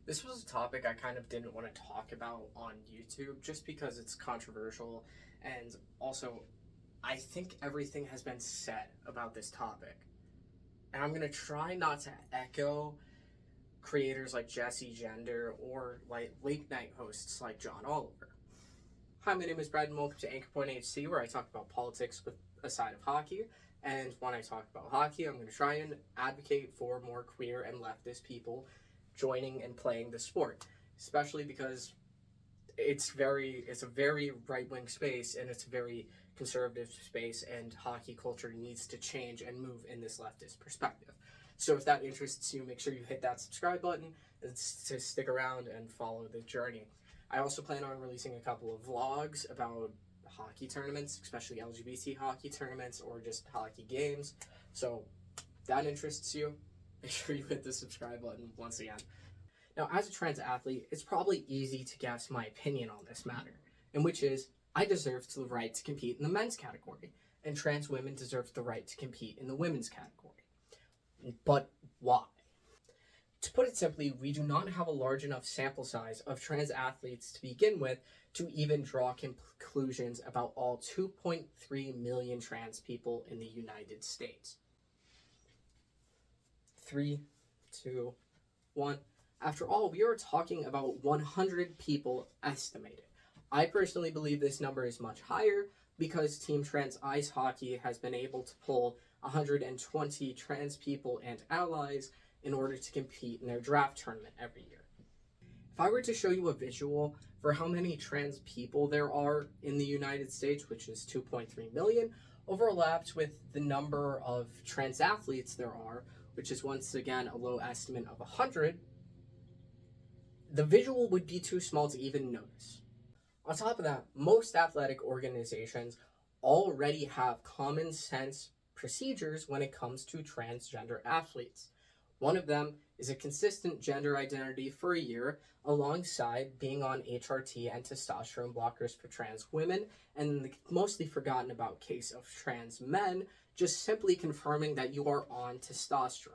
This was a topic I kind of didn't want to talk about on YouTube just because it's controversial, and also I think everything has been said about this topic. And I'm going to try not to echo creators like Jesse Gender or like late night hosts like John Oliver. Hi, my name is Brad and welcome to Anchor.HC, where I talk about politics with a side of hockey. And when I talk about hockey, I'm going to try and advocate for more queer and leftist people joining and playing the sport, especially because it's a very right-wing space and it's a very conservative space, and hockey culture needs to change and move in this leftist perspective. So if that interests you, make sure you hit that subscribe button and to stick around and follow the journey. I also plan on releasing a couple of vlogs about hockey tournaments, especially LGBT hockey tournaments or just hockey games. So if that interests you, make sure you hit the subscribe button once again. Now, as a trans athlete, it's probably easy to guess my opinion on this matter, and which is I deserve the right to compete in the men's category, and trans women deserve the right to compete in the women's category. But why? To put it simply, we do not have a large enough sample size of trans athletes to begin with to even draw conclusions about all 2.3 million trans people in the United States. 3, 2, 1. After all, we are talking about 100 people estimated. I personally believe this number is much higher because Team Trans Ice Hockey has been able to pull 120 trans people and allies in order to compete in their draft tournament every year. If I were to show you a visual for how many trans people there are in the United States, which is 2.3 million, overlapped with the number of trans athletes there are, which is once again a low estimate of 100, the visual would be too small to even notice. On top of that, most athletic organizations already have common sense procedures when it comes to transgender athletes. One of them is a consistent gender identity for a year alongside being on HRT and testosterone blockers for trans women, and the mostly forgotten about case of trans men just simply confirming that you are on testosterone.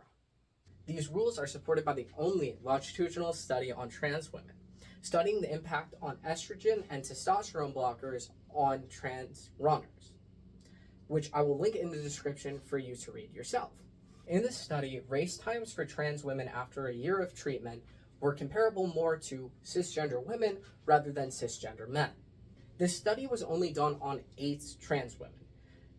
These rules are supported by the only longitudinal study on trans women, studying the impact on estrogen and testosterone blockers on trans runners, which I will link in the description for you to read yourself. In this study, race times for trans women after a year of treatment were comparable more to cisgender women rather than cisgender men. This study was only done on 8 trans women.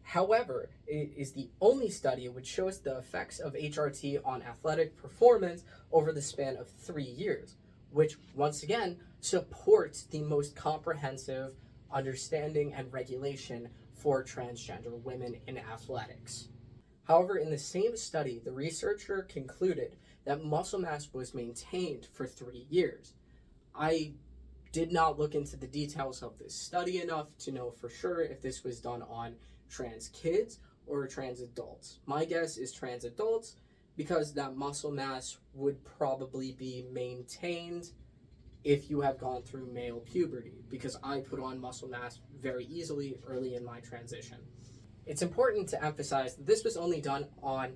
However, it is the only study which shows the effects of HRT on athletic performance over the span of 3 years, which once again supports the most comprehensive understanding and regulation for transgender women in athletics. However, in the same study, the researcher concluded that muscle mass was maintained for 3 years. I did not look into the details of this study enough to know for sure if this was done on trans kids or trans adults. My guess is trans adults because that muscle mass would probably be maintained if you have gone through male puberty, because I put on muscle mass very easily early in my transition. It's important to emphasize that this was only done on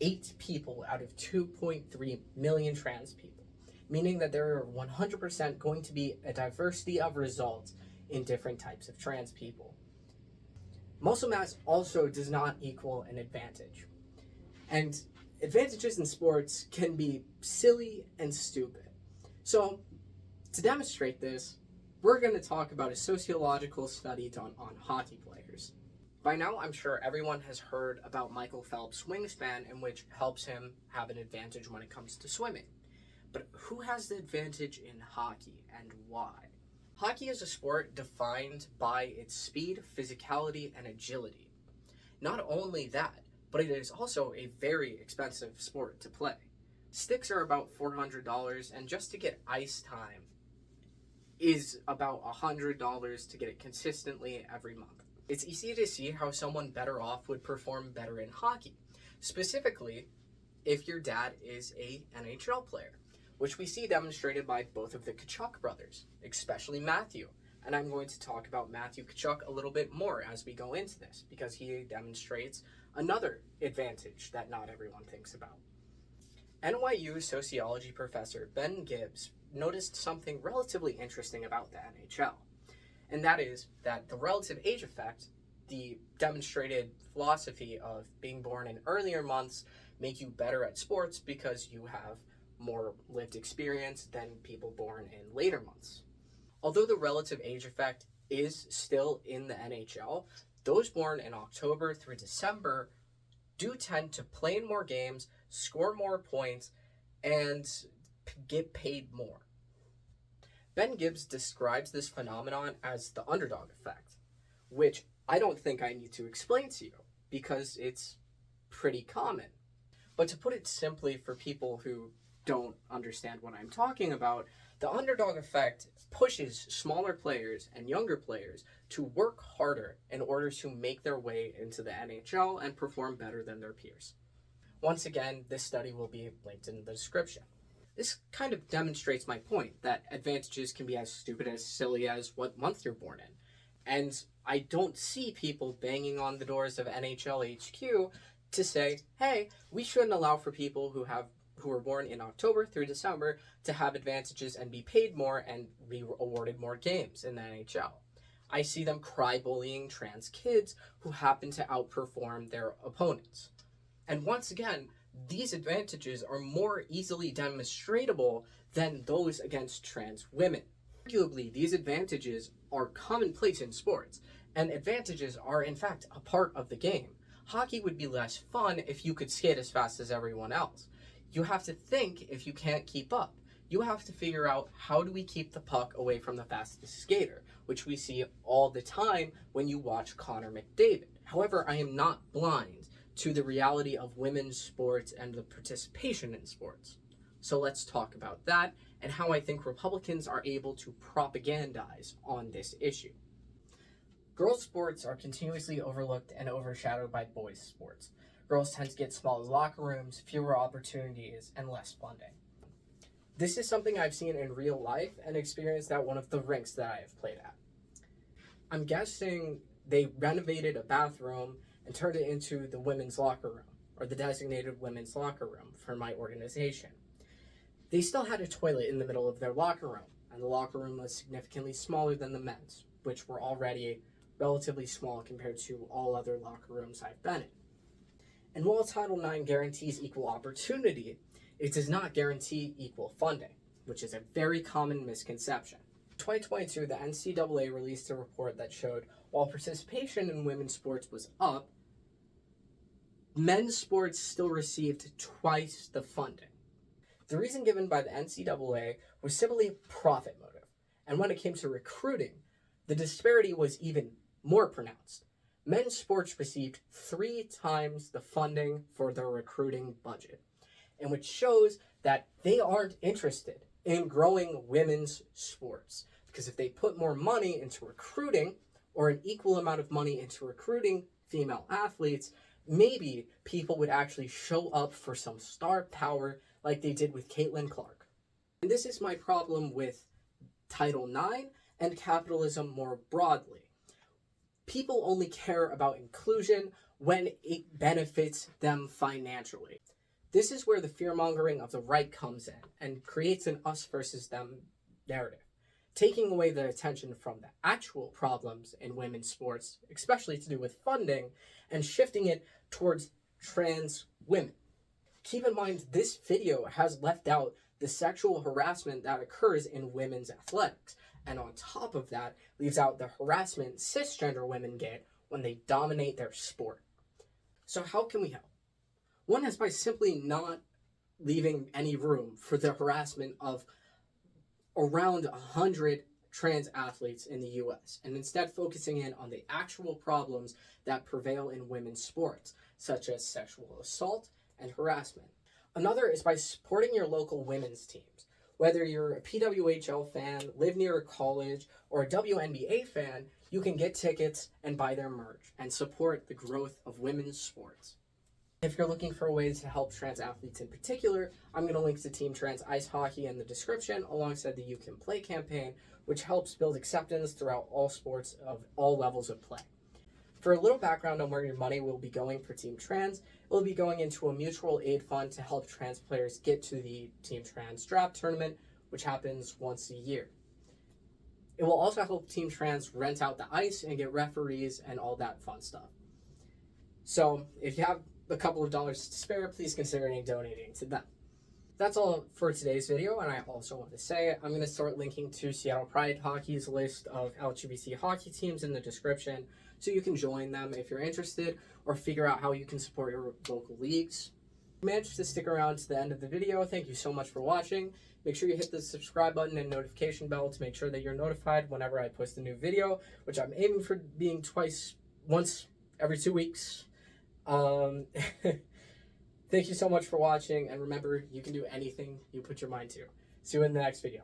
8 people out of 2.3 million trans people, meaning that there are 100% going to be a diversity of results in different types of trans people. Muscle mass also does not equal an advantage. And advantages in sports can be silly and stupid. So, to demonstrate this, we're going to talk about a sociological study done on hockey players. By now, I'm sure everyone has heard about Michael Phelps' wingspan, in which helps him have an advantage when it comes to swimming. But who has the advantage in hockey and why? Hockey is a sport defined by its speed, physicality, and agility. Not only that, but it is also a very expensive sport to play. Sticks are about $400, and just to get ice time is about $100 to get it consistently every month. It's easy to see how someone better off would perform better in hockey, specifically if your dad is a NHL player, which we see demonstrated by both of the Tkachuk brothers, especially Matthew. And I'm going to talk about Matthew Tkachuk a little bit more as we go into this, because he demonstrates another advantage that not everyone thinks about. NYU sociology professor Ben Gibbs noticed something relatively interesting about the NHL, and that is that the relative age effect, the demonstrated philosophy of being born in earlier months make you better at sports because you have more lived experience than people born in later months. Although the relative age effect is still in the NHL, those born in October through December do tend to play in more games, score more points, and get paid more. Ben Gibbs describes this phenomenon as the underdog effect, which I don't think I need to explain to you because it's pretty common. But to put it simply for people who don't understand what I'm talking about, the underdog effect pushes smaller players and younger players to work harder in order to make their way into the NHL and perform better than their peers. Once again, this study will be linked in the description. This kind of demonstrates my point that advantages can be as stupid as silly as what month you're born in. And I don't see people banging on the doors of NHL HQ to say, hey, we shouldn't allow for people who were born in October through December to have advantages and be paid more and be awarded more games in the NHL. I see them cry bullying trans kids who happen to outperform their opponents. And once again, these advantages are more easily demonstratable than those against trans women. Arguably, these advantages are commonplace in sports, and advantages are in fact a part of the game. Hockey would be less fun if you could skate as fast as everyone else. You have to think if you can't keep up. You have to figure out, how do we keep the puck away from the fastest skater, which we see all the time when you watch Connor McDavid. However, I am not blind to the reality of women's sports and the participation in sports. So let's talk about that and how I think Republicans are able to propagandize on this issue. Girls' sports are continuously overlooked and overshadowed by boys' sports. Girls tend to get smaller locker rooms, fewer opportunities, and less funding. This is something I've seen in real life and experienced at one of the rinks that I have played at. I'm guessing they renovated a bathroom and turned it into the women's locker room, or the designated women's locker room for my organization. They still had a toilet in the middle of their locker room, and the locker room was significantly smaller than the men's, which were already relatively small compared to all other locker rooms I've been in. And while Title IX guarantees equal opportunity, it does not guarantee equal funding, which is a very common misconception. In 2022, the NCAA released a report that showed while participation in women's sports was up, men's sports still received twice the funding. The reason given by the NCAA was simply profit motive, and when it came to recruiting, the disparity was even more pronounced. Men's sports received 3 times the funding for their recruiting budget, and which shows that they aren't interested in growing women's sports. Because if they put more money into recruiting, or an equal amount of money into recruiting female athletes, maybe people would actually show up for some star power like they did with Caitlin Clark. And this is my problem with Title IX and capitalism more broadly. People only care about inclusion when it benefits them financially. This is where the fear-mongering of the right comes in and creates an us versus them narrative, taking away the attention from the actual problems in women's sports, especially to do with funding, and shifting it towards trans women. Keep in mind, this video has left out the sexual harassment that occurs in women's athletics, and on top of that, leaves out the harassment cisgender women get when they dominate their sport. So how can we help? One is by simply not leaving any room for the harassment of around 100 trans athletes in the US, and instead focusing in on the actual problems that prevail in women's sports, such as sexual assault and harassment. Another is by supporting your local women's teams. Whether you're a PWHL fan, live near a college, or a WNBA fan, you can get tickets and buy their merch and support the growth of women's sports. If you're looking for ways to help trans athletes in particular, I'm going to link to Team Trans Ice Hockey in the description alongside the You Can Play campaign, which helps build acceptance throughout all sports of all levels of play. For a little background on where your money will be going for Team Trans, it will be going into a mutual aid fund to help trans players get to the Team Trans draft tournament, which happens once a year. It will also help Team Trans rent out the ice and get referees and all that fun stuff. So if you have a couple of dollars to spare, please consider donating to them. That's all for today's video, and I also want to say I'm going to start linking to Seattle Pride Hockey's list of LGBT hockey teams in the description, so you can join them if you're interested, or figure out how you can support your local leagues. If you managed to stick around to the end of the video, thank you so much for watching. Make sure you hit the subscribe button and notification bell to make sure that you're notified whenever I post a new video, which I'm aiming for being once every 2 weeks. Thank you so much for watching, and remember, you can do anything you put your mind to. See you in the next video.